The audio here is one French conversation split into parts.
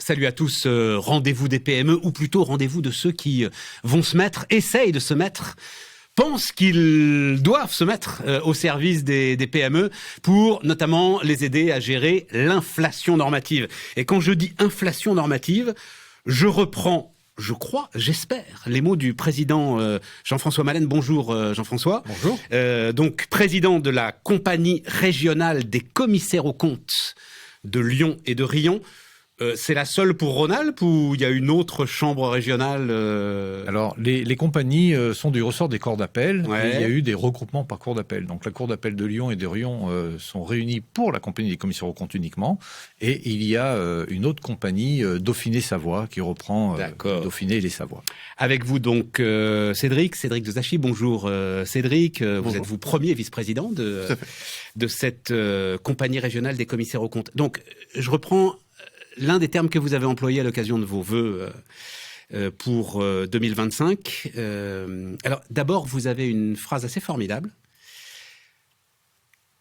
salut à tous, rendez-vous des PME, ou plutôt rendez-vous de ceux qui vont se mettre, essayent de se mettre, pensent qu'ils doivent se mettre au service des PME pour notamment les aider à gérer l'inflation normative. Et quand je dis inflation normative, je reprends, je crois, j'espère, les mots du président Jean-François Malène. Bonjour Jean-François. Bonjour. Donc président de la compagnie régionale des commissaires aux comptes de Lyon et de Rion. C'est la seule pour Rhône-Alpes ou il y a une autre chambre régionale Alors, les compagnies sont du ressort des cours d'appel. Ouais. Et il y a eu des regroupements par cours d'appel. Donc, la cour d'appel de Lyon et de Rion sont réunies pour la compagnie des commissaires aux comptes uniquement. Et il y a une autre compagnie, Dauphiné-Savoie, qui reprend Dauphiné et les Savoies. Avec vous donc Cédric de Zachy. Bonjour Cédric. Bonjour. Vous êtes vous premier vice-président de cette compagnie régionale des commissaires aux comptes. Donc, je reprends l'un des termes que vous avez employé à l'occasion de vos vœux pour 2025. Alors, d'abord, vous avez une phrase assez formidable.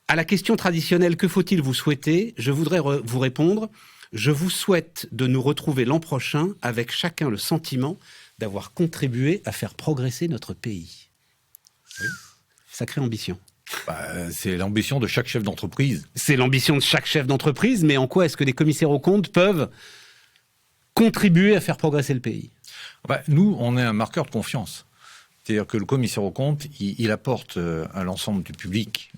À la question traditionnelle « Que faut-il vous souhaiter ?», je voudrais vous répondre « Je vous souhaite de nous retrouver l'an prochain avec chacun le sentiment d'avoir contribué à faire progresser notre pays. » Oui. Sacrée ambition. C'est l'ambition de chaque chef d'entreprise. C'est l'ambition de chaque chef d'entreprise, mais en quoi est-ce que les commissaires aux comptes peuvent contribuer à faire progresser le pays ? Nous, on est un marqueur de confiance. C'est-à-dire que le commissaire aux comptes, il apporte à l'ensemble du public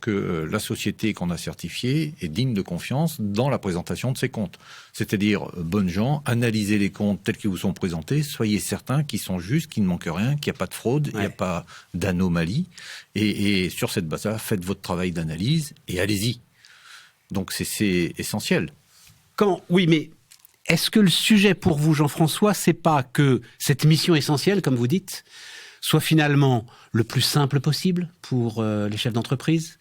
que la société qu'on a certifiée est digne de confiance dans la présentation de ses comptes. C'est-à-dire, bonnes gens, analysez les comptes tels qu'ils vous sont présentés, soyez certains qu'ils sont justes, qu'il ne manque rien, qu'il n'y a pas de fraude, il n'y a pas d'anomalie. Et sur cette base-là, faites votre travail d'analyse et allez-y. Donc c'est essentiel. Comment ? Oui, mais est-ce que le sujet pour vous, Jean-François, c'est pas que cette mission essentielle, comme vous dites, soit finalement le plus simple possible pour les chefs d'entreprise,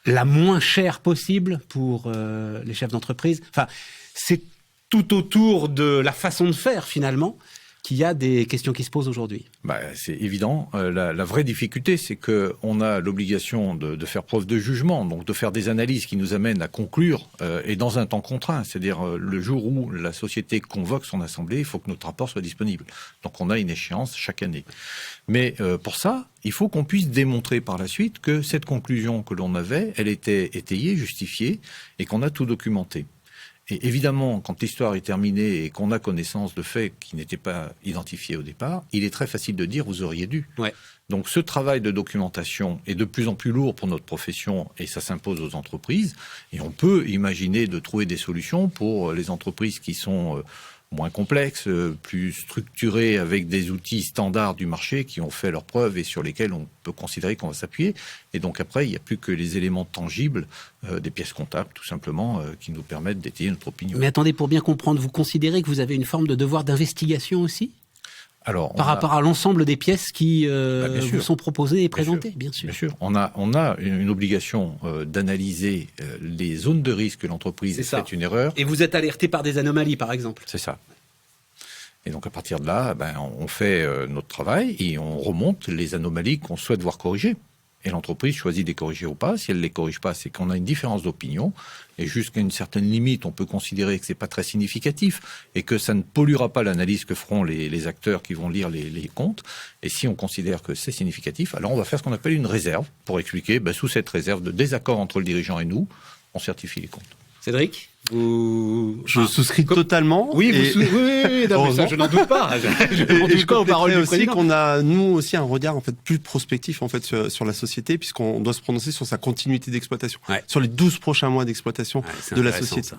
la moins chère possible pour les chefs d'entreprise. Enfin, c'est tout autour de la façon de faire, finalement, qu'il y a des questions qui se posent aujourd'hui. C'est évident. La vraie difficulté, c'est qu'on a l'obligation de faire preuve de jugement, donc de faire des analyses qui nous amènent à conclure, et dans un temps contraint. C'est-à-dire, le jour où la société convoque son assemblée, il faut que notre rapport soit disponible. Donc, on a une échéance chaque année. Mais pour ça, il faut qu'on puisse démontrer par la suite que cette conclusion que l'on avait, elle était étayée, justifiée, et qu'on a tout documenté. Et évidemment, quand l'histoire est terminée et qu'on a connaissance de faits qui n'étaient pas identifiés au départ, il est très facile de dire « vous auriez dû ». Donc ce travail de documentation est de plus en plus lourd pour notre profession et ça s'impose aux entreprises. Et on peut imaginer de trouver des solutions pour les entreprises qui sont moins complexes, plus structurées, avec des outils standards du marché qui ont fait leurs preuves et sur lesquels on peut considérer qu'on va s'appuyer. Et donc après, il n'y a plus que les éléments tangibles, des pièces comptables tout simplement, qui nous permettent d'étayer notre opinion. Mais attendez, pour bien comprendre, vous considérez que vous avez une forme de devoir d'investigation aussi ? Alors, par rapport à l'ensemble des pièces qui vous sont proposées et présentées, bien sûr. Bien sûr. On a une obligation d'analyser les zones de risque que l'entreprise a fait une erreur. Et vous êtes alerté par des anomalies, par exemple. C'est ça. Et donc, à partir de là, on fait notre travail et on remonte les anomalies qu'on souhaite voir corrigées. Et l'entreprise choisit de les corriger ou pas. Si elle ne les corrige pas, c'est qu'on a une différence d'opinion. Et jusqu'à une certaine limite, on peut considérer que ce n'est pas très significatif et que ça ne polluera pas l'analyse que feront les acteurs qui vont lire les comptes. Et si on considère que c'est significatif, alors on va faire ce qu'on appelle une réserve pour expliquer, sous cette réserve de désaccord entre le dirigeant et nous, on certifie les comptes. Cédric ? Je souscris totalement. Oui, ça, je n'en doute pas. Je compléterai aussi qu'on a, nous aussi, un regard en fait plus prospectif en fait sur la société, puisqu'on doit se prononcer sur sa continuité d'exploitation, sur les 12 prochains mois d'exploitation de la société.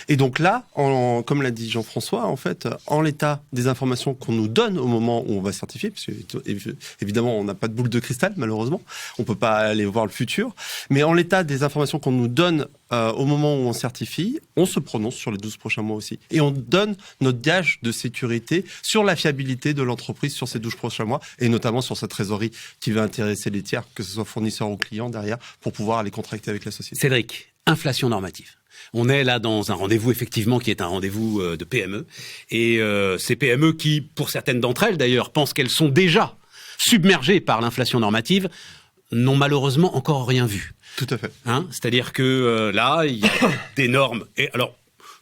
Et donc là, comme l'a dit Jean-François, en fait, en l'état des informations qu'on nous donne au moment où on va certifier, parce que évidemment, on n'a pas de boule de cristal, malheureusement, on peut pas aller voir le futur, mais en l'état des informations qu'on nous donne au moment où on certifie, on se prononce sur les 12 prochains mois aussi. Et on donne notre gage de sécurité sur la fiabilité de l'entreprise sur ces 12 prochains mois, et notamment sur sa trésorerie qui va intéresser les tiers, que ce soit fournisseurs ou clients derrière, pour pouvoir aller contracter avec la société. Cédric, inflation normative. On est là dans un rendez-vous, effectivement, qui est un rendez-vous de PME. Et ces PME qui, pour certaines d'entre elles d'ailleurs, pensent qu'elles sont déjà submergées par l'inflation normative, n'ont malheureusement encore rien vu. Tout à fait. C'est-à-dire que là, il y a des normes. Et alors,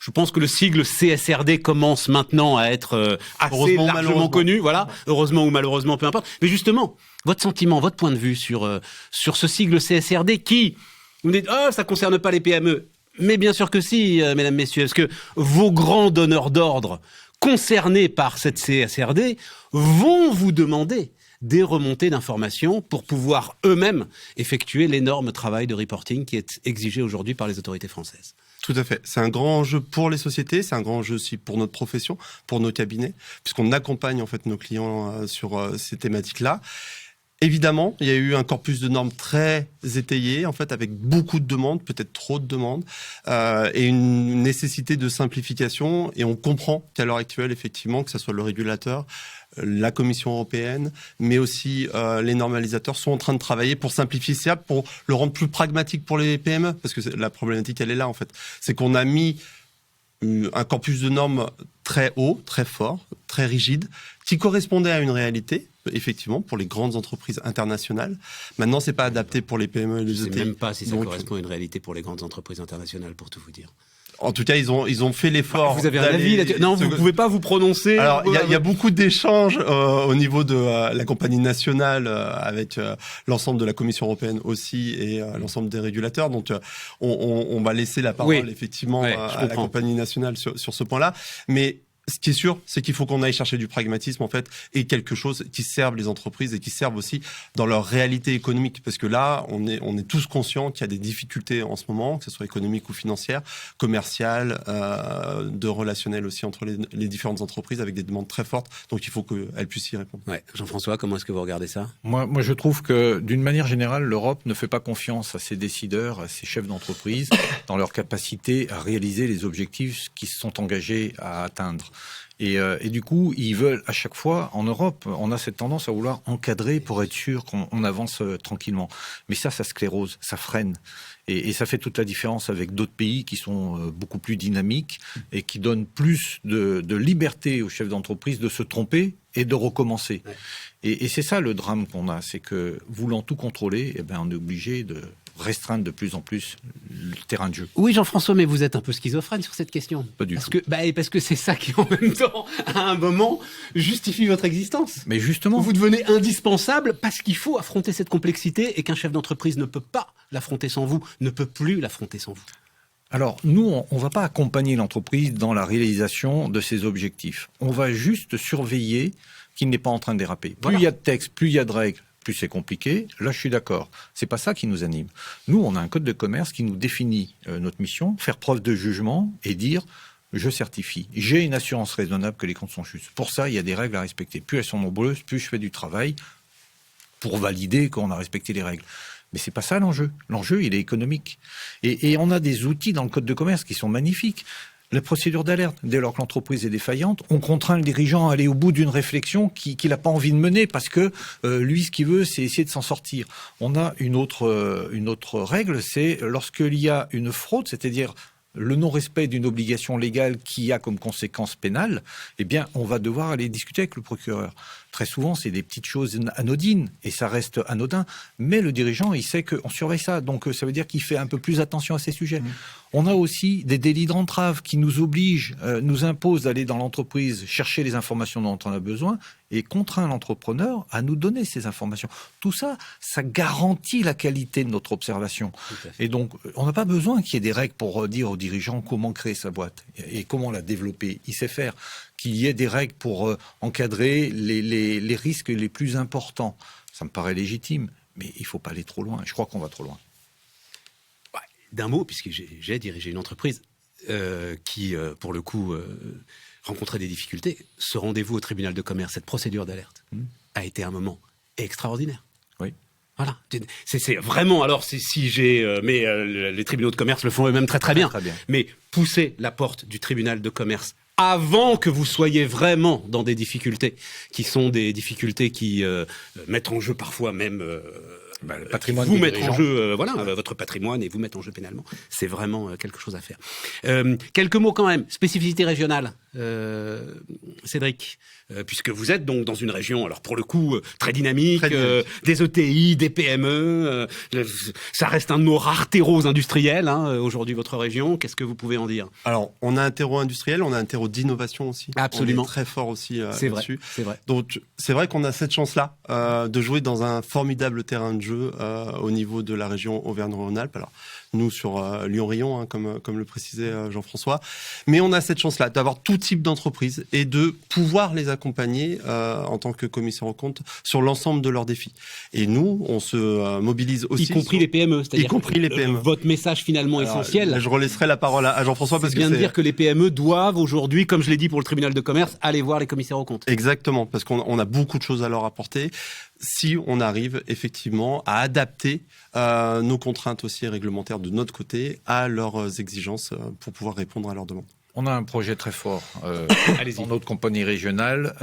Je pense que le sigle CSRD commence maintenant à être assez largement connu. Voilà, heureusement ou malheureusement, peu importe. Mais justement, votre sentiment, votre point de vue sur ce sigle CSRD qui, vous me dites, ça concerne pas les PME. Mais bien sûr que si, mesdames, messieurs. Est-ce que vos grands donneurs d'ordre concernés par cette CSRD vont vous demander des remontées d'informations pour pouvoir eux-mêmes effectuer l'énorme travail de reporting qui est exigé aujourd'hui par les autorités françaises? Tout à fait. C'est un grand enjeu pour les sociétés, c'est un grand enjeu aussi pour notre profession, pour nos cabinets, puisqu'on accompagne en fait nos clients sur ces thématiques-là. Évidemment, il y a eu un corpus de normes très étayé, en fait, avec beaucoup de demandes, peut-être trop de demandes, et une nécessité de simplification. Et on comprend qu'à l'heure actuelle, effectivement, que ce soit le régulateur, la Commission européenne, mais aussi les normalisateurs sont en train de travailler pour simplifier ça, pour le rendre plus pragmatique pour les PME, parce que la problématique, elle est là, en fait. C'est qu'on a mis un corpus de normes très haut, très fort, très rigide, qui correspondait à une réalité, effectivement, pour les grandes entreprises internationales. Maintenant, c'est pas adapté pour les PME et les ETI. Je ne sais même pas si ça correspond à une réalité pour les grandes entreprises internationales, pour tout vous dire. En tout cas, ils ont fait l'effort. Vous avez un avis là-dessus? Non, vous ne pouvez pas vous prononcer. Alors, il y a beaucoup d'échanges au niveau de la compagnie nationale avec l'ensemble de la Commission européenne aussi et l'ensemble des régulateurs. Donc, on va laisser la parole effectivement à la compagnie nationale sur ce point-là. Mais ce qui est sûr, c'est qu'il faut qu'on aille chercher du pragmatisme, en fait, et quelque chose qui serve les entreprises et qui serve aussi dans leur réalité économique. Parce que là, on est tous conscients qu'il y a des difficultés en ce moment, que ce soit économiques ou financières, commerciales, de relationnel aussi entre les différentes entreprises avec des demandes très fortes. Donc, il faut qu'elles puissent y répondre. Ouais. Jean-François, comment est-ce que vous regardez ça? Moi, je trouve que, d'une manière générale, l'Europe ne fait pas confiance à ses décideurs, à ses chefs d'entreprise, dans leur capacité à réaliser les objectifs qu'ils se sont engagés à atteindre. Et du coup, ils veulent à chaque fois, en Europe, on a cette tendance à vouloir encadrer pour être sûr qu'on avance tranquillement. Mais ça sclérose, ça freine. Et ça fait toute la différence avec d'autres pays qui sont beaucoup plus dynamiques et qui donnent plus de liberté aux chefs d'entreprise de se tromper et de recommencer. Ouais. Et c'est ça le drame qu'on a, c'est que voulant tout contrôler, on est obligé de restreindre de plus en plus le terrain de jeu. Oui, Jean-François, mais vous êtes un peu schizophrène sur cette question. Pas du tout. Parce que c'est ça qui, en même temps, à un moment, justifie votre existence. Mais justement. Vous devenez indispensable parce qu'il faut affronter cette complexité et qu'un chef d'entreprise ne peut pas l'affronter sans vous, ne peut plus l'affronter sans vous. Alors, nous, on ne va pas accompagner l'entreprise dans la réalisation de ses objectifs. On va juste surveiller qu'il n'est pas en train de déraper. Plus il y a de textes, plus il y a de règles, plus c'est compliqué. Là, je suis d'accord. C'est pas ça qui nous anime. Nous, on a un code de commerce qui nous définit notre mission, faire preuve de jugement et dire je certifie. J'ai une assurance raisonnable que les comptes sont justes. Pour ça, il y a des règles à respecter. Plus elles sont nombreuses, plus je fais du travail pour valider qu'on a respecté les règles. Mais c'est pas ça l'enjeu. L'enjeu, il est économique. Et on a des outils dans le code de commerce qui sont magnifiques. La procédure d'alerte, dès lors que l'entreprise est défaillante, on contraint le dirigeant à aller au bout d'une réflexion qu'il n'a pas envie de mener parce que lui, ce qu'il veut, c'est essayer de s'en sortir. On a une autre règle, c'est lorsqu'il y a une fraude, c'est-à-dire le non-respect d'une obligation légale qui a comme conséquence pénale, on va devoir aller discuter avec le procureur. Très souvent, c'est des petites choses anodines et ça reste anodin. Mais le dirigeant, il sait qu'on surveille ça. Donc, ça veut dire qu'il fait un peu plus attention à ces sujets. Mmh. On a aussi des délits d'entrave qui nous obligent, nous imposent d'aller dans l'entreprise chercher les informations dont on a besoin et contraint l'entrepreneur à nous donner ces informations. Tout ça, ça garantit la qualité de notre observation. Et donc, on n'a pas besoin qu'il y ait des règles pour dire au dirigeant comment créer sa boîte et comment la développer. Il sait faire. Qu'il y ait des règles pour encadrer les risques les plus importants. Ça me paraît légitime, mais il ne faut pas aller trop loin. Je crois qu'on va trop loin. Ouais, d'un mot, puisque j'ai dirigé une entreprise qui, pour le coup, rencontrait des difficultés, ce rendez-vous au tribunal de commerce, cette procédure d'alerte, a été un moment extraordinaire. Oui. Voilà, c'est vraiment. Alors, si j'ai, mais les tribunaux de commerce le font eux-mêmes très bien. Mais pousser la porte du tribunal de commerce avant que vous soyez vraiment dans des difficultés, qui sont des difficultés qui mettent en jeu parfois même le patrimoine vous mettre en jeu, votre patrimoine et vous mettre en jeu pénalement. C'est vraiment quelque chose à faire. Quelques mots quand même. Spécificité régionale. Cédric, puisque vous êtes donc dans une région, alors pour le coup, très dynamique, des ETI, des PME, ça reste un de nos rares terreaux industriels, aujourd'hui, votre région. Qu'est-ce que vous pouvez en dire? Alors, on a un terreau industriel, on a un terreau d'innovation aussi. Absolument. On est très fort aussi là-dessus. C'est vrai. Donc, c'est vrai qu'on a cette chance-là de jouer dans un formidable terrain de jeu au niveau de la région Auvergne-Rhône-Alpes. Alors, nous, sur Lyon-Rion, comme le précisait Jean-François. Mais on a cette chance-là d'avoir tout type d'entreprise et de pouvoir les accompagner en tant que commissaire aux comptes sur l'ensemble de leurs défis. Et nous, on se mobilise aussi. Y compris les PME, c'est-à-dire y compris les PME. Votre message finalement essentiel. Là, je relaisserai la parole à Jean-François parce que c'est bien de dire que les PME doivent aujourd'hui, comme je l'ai dit pour le tribunal de commerce, aller voir les commissaires aux comptes. Exactement, parce qu'on a beaucoup de choses à leur apporter si on arrive effectivement à adapter nos contraintes aussi réglementaires de notre côté à leurs exigences pour pouvoir répondre à leurs demandes. On a un projet très fort dans notre compagnie régionale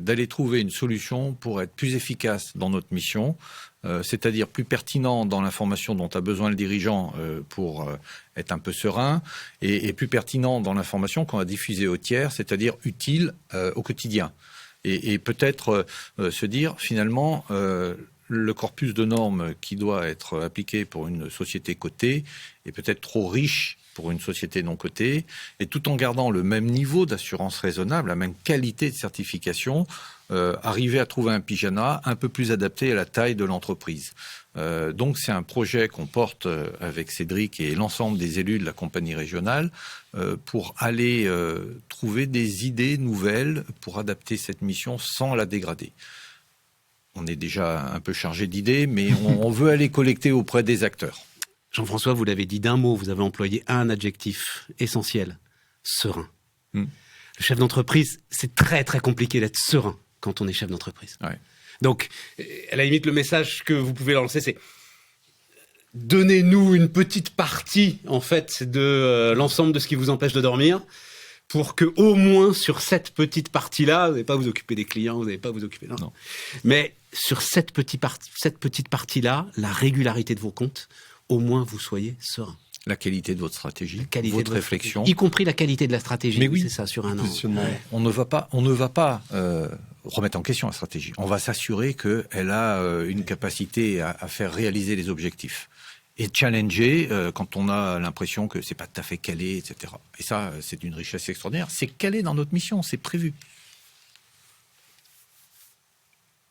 d'aller trouver une solution pour être plus efficace dans notre mission, c'est-à-dire plus pertinent dans l'information dont a besoin le dirigeant pour être un peu serein et plus pertinent dans l'information qu'on va diffuser aux tiers, c'est-à-dire utile au quotidien. Et peut-être se dire finalement le corpus de normes qui doit être appliqué pour une société cotée est peut-être trop riche pour une société non cotée, et tout en gardant le même niveau d'assurance raisonnable, la même qualité de certification, arriver à trouver un pyjama un peu plus adapté à la taille de l'entreprise. Donc c'est un projet qu'on porte avec Cédric et l'ensemble des élus de la compagnie régionale pour aller trouver des idées nouvelles pour adapter cette mission sans la dégrader. On est déjà un peu chargé d'idées, mais on veut aller collecter auprès des acteurs. Jean-François, vous l'avez dit d'un mot, vous avez employé un adjectif essentiel, serein. Le chef d'entreprise, c'est très très compliqué d'être serein quand on est chef d'entreprise. Ouais. Donc, à la limite, le message que vous pouvez lancer, c'est donnez-nous une petite partie, en fait, de l'ensemble de ce qui vous empêche de dormir, pour que au moins sur cette petite partie-là, vous n'allez pas vous occuper des clients, vous n'allez pas vous occuper... Non. Mais sur cette petite partie-là, la régularité de vos comptes, au moins vous soyez serein. La qualité de votre stratégie, votre réflexion. Y compris la qualité de la stratégie. Mais oui, c'est ça, sur un an. On ne va pas remettre en question la stratégie. On va s'assurer qu'elle a une capacité à faire réaliser les objectifs. Et challenger quand on a l'impression que c'est pas tout à fait calé, etc. Et ça, c'est une richesse extraordinaire. C'est calé dans notre mission, c'est prévu.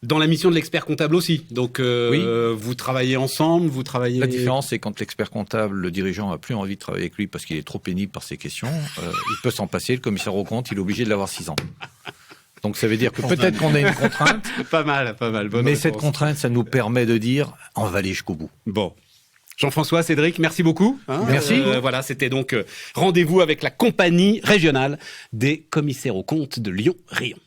Dans la mission de l'expert comptable aussi. Donc, oui. Vous travaillez ensemble, vous travaillez... La différence, c'est quand l'expert comptable, le dirigeant n'a plus envie de travailler avec lui parce qu'il est trop pénible par ses questions, il peut s'en passer. Le commissaire aux comptes, il est obligé de l'avoir 6 ans. Donc, ça veut dire que peut-être qu'on a une contrainte. Pas mal. Bonne mais réponse. cette contrainte, ça nous permet de dire, on va aller jusqu'au bout. Bon. Jean-François, Cédric, merci beaucoup. Merci. Voilà, c'était donc rendez-vous avec la compagnie régionale des commissaires aux comptes de Lyon-Rion.